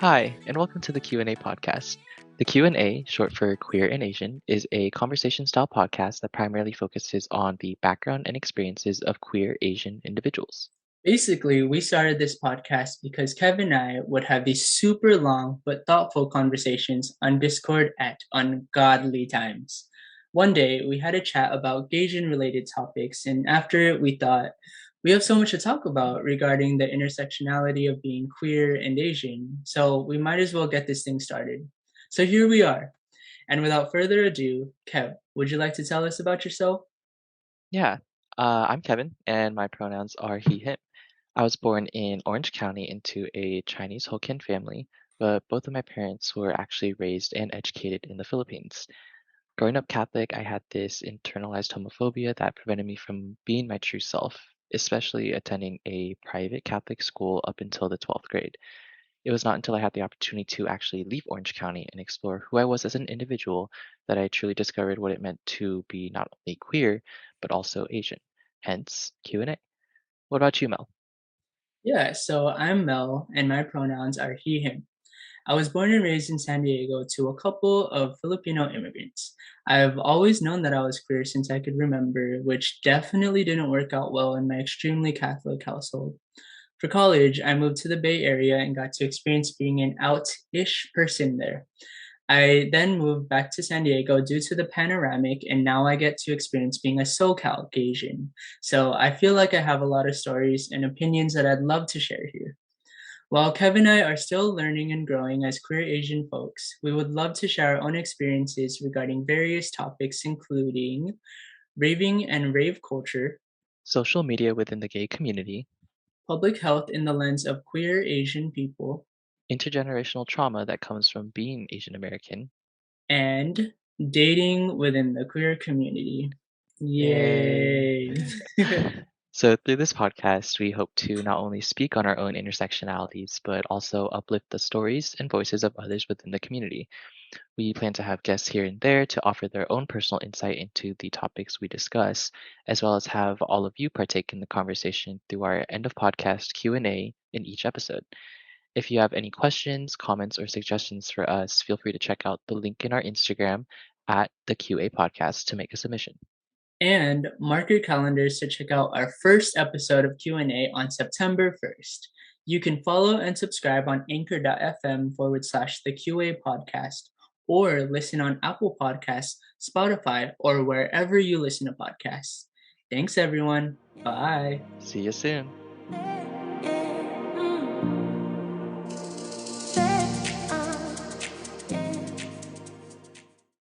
Hi, and welcome to the Q&A podcast. The Q&A, short for Queer and Asian, is a conversation-style podcast that primarily focuses on the background and experiences of queer Asian individuals. Basically, we started this podcast because Kevin and I would have these super long but thoughtful conversations on Discord at ungodly times. One day, we had a chat about Asian related topics, and after it, we thought, we have so much to talk about regarding the intersectionality of being queer and Asian, so we might as well get this thing started. So here we are. And without further ado, Kev, would you like to tell us about yourself? Yeah, I'm Kevin, and my pronouns are he, him. I was born in Orange County into a Chinese Hokkien family, but both of my parents were actually raised and educated in the Philippines. Growing up Catholic, I had this internalized homophobia that prevented me from being my true self, especially attending a private Catholic school up until the 12th grade. It was not until I had the opportunity to actually leave Orange County and explore who I was as an individual that I truly discovered what it meant to be not only queer, but also Asian. Hence, Q&A. What about you, Mel? Yeah, so I'm Mel, and my pronouns are he, him. I was born and raised in San Diego to a couple of Filipino immigrants. I've always known that I was queer since I could remember, which definitely didn't work out well in my extremely Catholic household. For college, I moved to the Bay Area and got to experience being an out-ish person there. I then moved back to San Diego due to the panoramic, and now I get to experience being a SoCal Asian. So I feel like I have a lot of stories and opinions that I'd love to share here. While Kev and I are still learning and growing as queer Asian folks, we would love to share our own experiences regarding various topics, including raving and rave culture, Social media within the gay community, public health in the lens of queer Asian people, intergenerational trauma that comes from being Asian American. and dating within the queer community. Yay! Yay! So, through this podcast, we hope to not only speak on our own intersectionalities, but also uplift the stories and voices of others within the community. We plan to have guests here and there to offer their own personal insight into the topics we discuss, as well as have all of you partake in the conversation through our end of podcast Q&A in each episode. If you have any questions, comments, or suggestions for us, feel free to check out the link in our Instagram at the QA podcast to make a submission. And mark your calendars to check out our first episode of Q&A on September 1st. You can follow and subscribe on anchor.fm/, the QA podcast, or listen on Apple Podcasts, Spotify, or wherever you listen to podcasts. Thanks, everyone. Bye. See you soon.